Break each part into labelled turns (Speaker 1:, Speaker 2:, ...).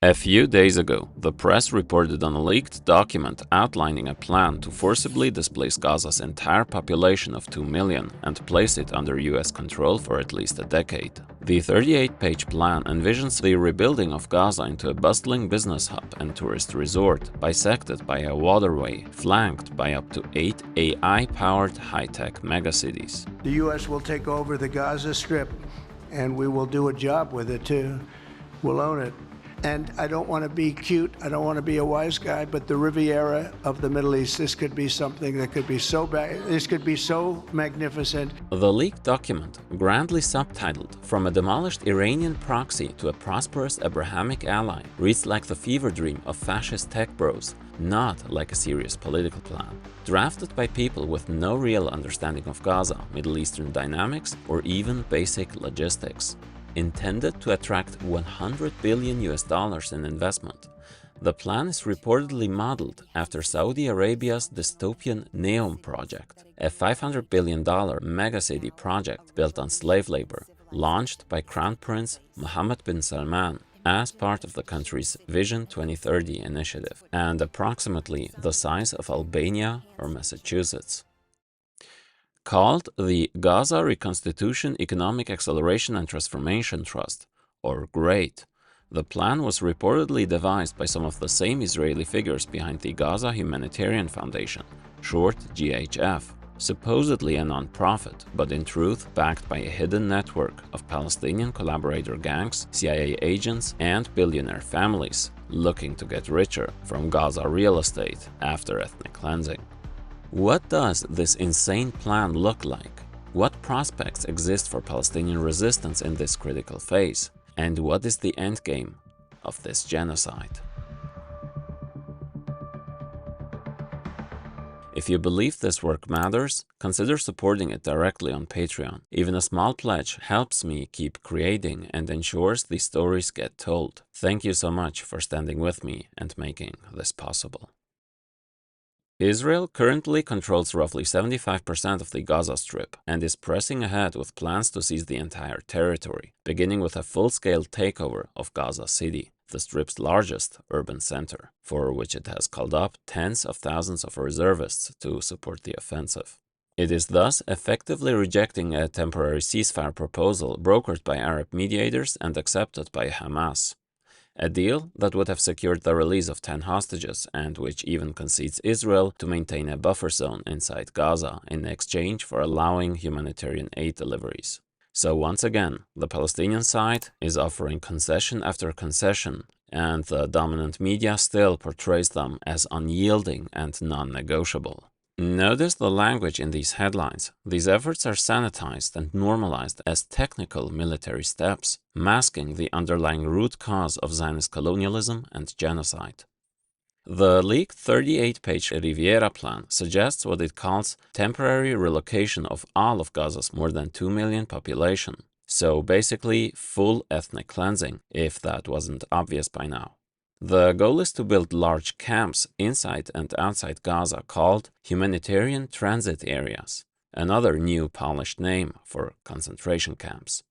Speaker 1: A few days ago, the press reported on a leaked document outlining a plan to forcibly displace Gaza's entire population of 2 million and place it under US control for at least a decade. The 38-page plan envisions the rebuilding of Gaza into a bustling business hub and tourist resort, bisected by a waterway, flanked by up to 8 AI-powered high-tech megacities.
Speaker 2: The US will take over the Gaza Strip, and we will do a job with it too. We'll own it. And I don't want to be cute, I don't want to be a wise guy, but the Riviera of the Middle East, this could be something that could be so bad, this could be so magnificent.
Speaker 1: The leaked document, grandly subtitled "From a demolished Iranian proxy to a prosperous Abrahamic ally," reads like the fever dream of fascist tech bros, not like a serious political plan. Drafted by people with no real understanding of Gaza, Middle Eastern dynamics, or even basic logistics. Intended to attract $100 billion in investment, the plan is reportedly modeled after Saudi Arabia's Dystopian Neom project, a $500 billion megacity project built on slave labor, launched by Crown Prince Mohammed bin Salman as part of the country's Vision 2030 initiative, and approximately the size of Albania or Massachusetts. Called the Gaza Reconstruction Economic Acceleration and Transformation Trust, or GREAT, the plan was reportedly devised by some of the same Israeli figures behind the Gaza Humanitarian Foundation, short GHF, supposedly a non-profit, but in truth backed by a hidden network of Palestinian collaborator gangs, CIA agents, and billionaire families looking to get richer from Gaza real estate after ethnic cleansing. What does this insane plan look like? What prospects exist for Palestinian resistance in this critical phase? And what is the endgame of this genocide? If you believe this work matters, consider supporting it directly on Patreon. Even a small pledge helps me keep creating and ensures these stories get told. Thank you so much for standing with me and making this possible. Israel currently controls roughly 75% of the Gaza Strip and is pressing ahead with plans to seize the entire territory, beginning with a full-scale takeover of Gaza City, the Strip's largest urban center, for which it has called up tens of thousands of reservists to support the offensive. It is thus effectively rejecting a temporary ceasefire proposal brokered by Arab mediators and accepted by Hamas. A deal that would have secured the release of 10 hostages and which even concedes Israel to maintain a buffer zone inside Gaza in exchange for allowing humanitarian aid deliveries. So once again, the Palestinian side is offering concession after concession, and the dominant media still portrays them as unyielding and non-negotiable. Notice the language in these headlines. These efforts are sanitized and normalized as technical military steps, masking the underlying root cause of Zionist colonialism and genocide. The leaked 38-page Riviera plan suggests what it calls temporary relocation of all of Gaza's more than 2 million population. So basically, full ethnic cleansing, if that wasn't obvious by now. The goal is to build large camps inside and outside Gaza called humanitarian transit areas, another new polished name for concentration camps.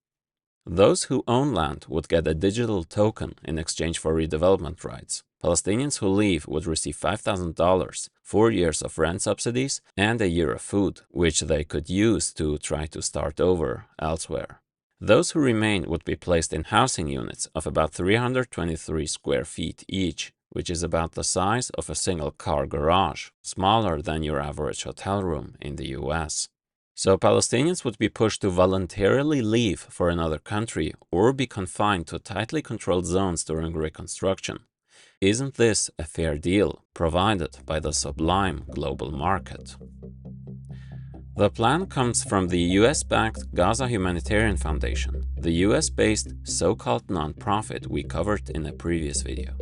Speaker 1: Those who own land would get a digital token in exchange for redevelopment rights. Palestinians who leave would receive $5,000, 4 years of rent subsidies, and a year of food, which they could use to try to start over elsewhere. Those who remain would be placed in housing units of about 323 square feet each, which is about the size of a single-car garage, smaller than your average hotel room in the US. So Palestinians would be pushed to voluntarily leave for another country or be confined to tightly controlled zones during Reconstruction. Isn't this a fair deal provided by the sublime global market? The plan comes from the US-backed Gaza Humanitarian Foundation, the US-based so-called non-profit we covered in a previous video.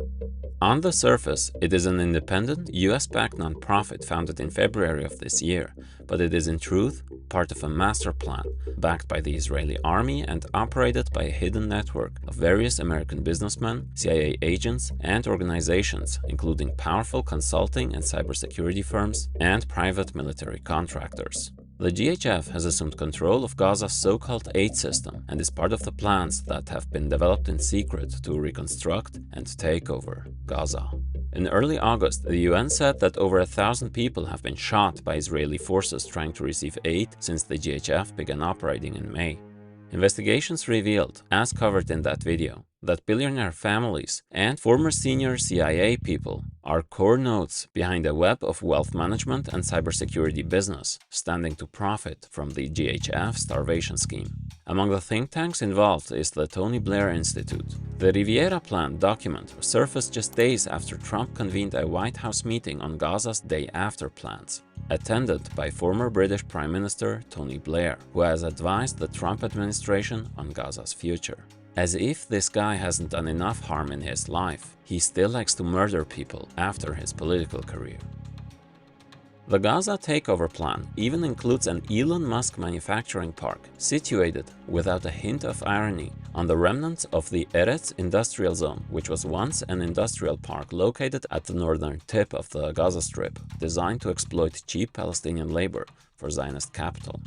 Speaker 1: On the surface, it is an independent US-backed non-profit founded in February of this year, but it is in truth part of a master plan backed by the Israeli army and operated by a hidden network of various American businessmen, CIA agents, and organizations, including powerful consulting and cybersecurity firms and private military contractors. The GHF has assumed control of Gaza's so-called aid system and is part of the plans that have been developed in secret to reconstruct and take over Gaza. In early August, the UN said that over 1,000 people have been shot by Israeli forces trying to receive aid since the GHF began operating in May. Investigations revealed, as covered in that video, that billionaire families and former senior CIA people are core nodes behind a web of wealth management and cybersecurity business, standing to profit from the GHF starvation scheme. Among the think tanks involved is the Tony Blair Institute. The Riviera plan document surfaced just days after Trump convened a White House meeting on Gaza's day after plans, attended by former British Prime Minister Tony Blair, who has advised the Trump administration on Gaza's future. As if this guy hasn't done enough harm in his life, he still likes to murder people after his political career. The Gaza takeover plan even includes an Elon Musk manufacturing park situated, without a hint of irony, on the remnants of the Eretz industrial zone, which was once an industrial park located at the northern tip of the Gaza Strip, designed to exploit cheap Palestinian labor for Zionist capital.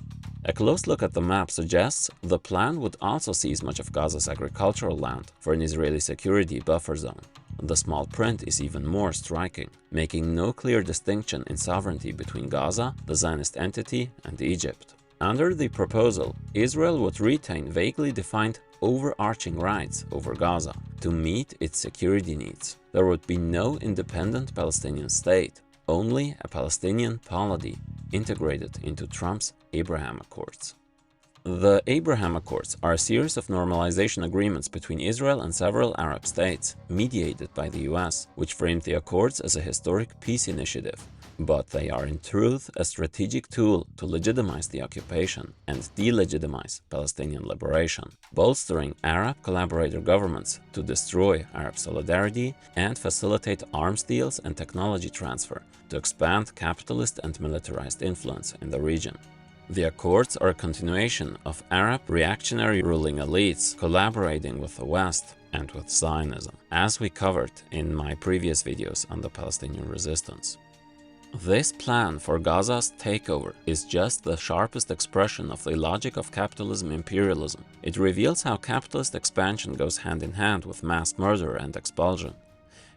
Speaker 1: A close look at the map suggests the plan would also seize much of Gaza's agricultural land for an Israeli security buffer zone. The small print is even more striking, making no clear distinction in sovereignty between Gaza, the Zionist entity, and Egypt. Under the proposal, Israel would retain vaguely defined overarching rights over Gaza to meet its security needs. There would be no independent Palestinian state, only a Palestinian polity integrated into Trump's Abraham Accords. The Abraham Accords are a series of normalization agreements between Israel and several Arab states, mediated by the US, which framed the accords as a historic peace initiative. But they are in truth a strategic tool to legitimize the occupation and delegitimize Palestinian liberation, bolstering Arab collaborator governments to destroy Arab solidarity and facilitate arms deals and technology transfer to expand capitalist and militarized influence in the region. The Accords are a continuation of Arab reactionary ruling elites collaborating with the West and with Zionism, as we covered in my previous videos on the Palestinian resistance. This plan for Gaza's takeover is just the sharpest expression of the logic of capitalism imperialism. It reveals how capitalist expansion goes hand in hand with mass murder and expulsion.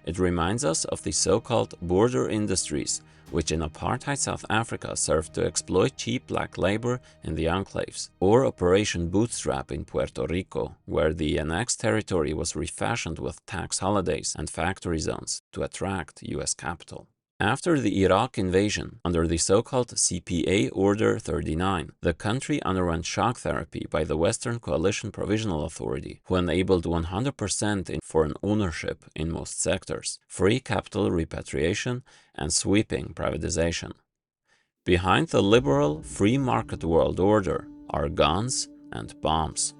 Speaker 1: It reminds us of the so-called border industries, which in apartheid South Africa served to exploit cheap black labor in the enclaves, or Operation Bootstrap in Puerto Rico, where the annexed territory was refashioned with tax holidays and factory zones to attract US capital. After the Iraq invasion, under the so-called CPA Order 39, the country underwent shock therapy by the Western Coalition Provisional Authority, who enabled 100% in foreign ownership in most sectors, free capital repatriation, and sweeping privatization. Behind the liberal, free market world order are guns and bombs.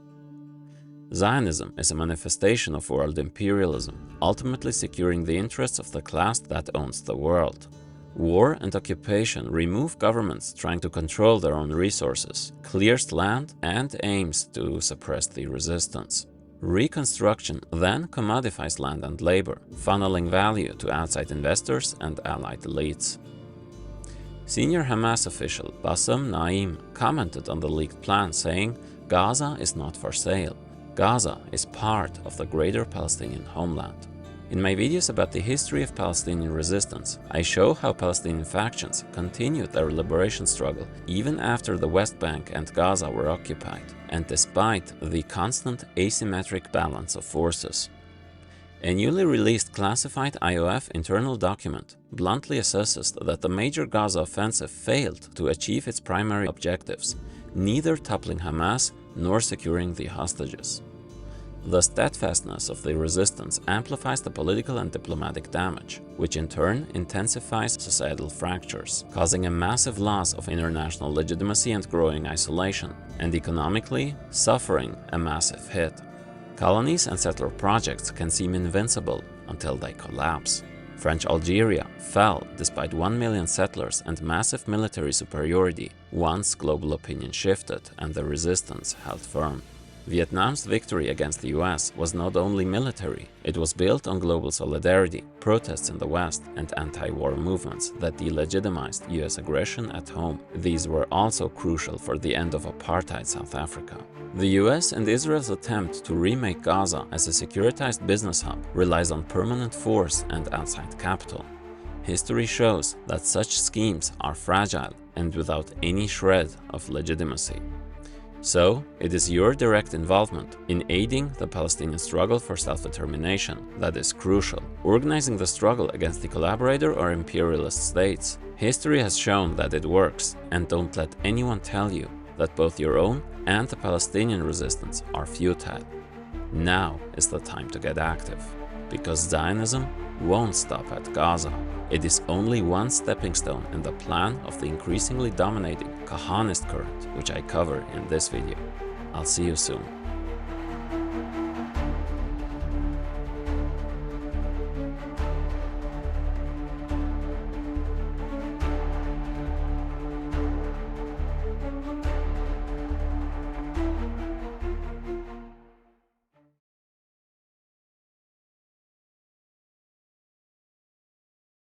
Speaker 1: Zionism is a manifestation of world imperialism, ultimately securing the interests of the class that owns the world. War and occupation remove governments trying to control their own resources, clears land, and aims to suppress the resistance. Reconstruction then commodifies land and labor, funneling value to outside investors and allied elites. Senior Hamas official Bassem Naim commented on the leaked plan, saying, "Gaza is not for sale. Gaza is part of the greater Palestinian homeland." In my videos about the history of Palestinian resistance, I show how Palestinian factions continued their liberation struggle even after the West Bank and Gaza were occupied, and despite the constant asymmetric balance of forces. A newly released classified IOF internal document bluntly assesses that the major Gaza offensive failed to achieve its primary objectives, neither toppling Hamas nor securing the hostages. The steadfastness of the resistance amplifies the political and diplomatic damage, which in turn intensifies societal fractures, causing a massive loss of international legitimacy and growing isolation, and economically suffering a massive hit. Colonies and settler projects can seem invincible until they collapse. French Algeria fell despite 1 million settlers and massive military superiority once global opinion shifted and the resistance held firm. Vietnam's victory against the US was not only military, it was built on global solidarity, protests in the West, and anti-war movements that delegitimized US aggression at home. These were also crucial for the end of apartheid South Africa. The US and Israel's attempt to remake Gaza as a securitized business hub relies on permanent force and outside capital. History shows that such schemes are fragile and without any shred of legitimacy. So, it is your direct involvement in aiding the Palestinian struggle for self-determination that is crucial. Organizing the struggle against the collaborator or imperialist states. History has shown that it works, and don't let anyone tell you that both your own and the Palestinian resistance are futile. Now is the time to get active, because Zionism won't stop at Gaza. It is only one stepping stone in the plan of the increasingly dominating Kahanist current, which I cover in this video. I'll see you soon.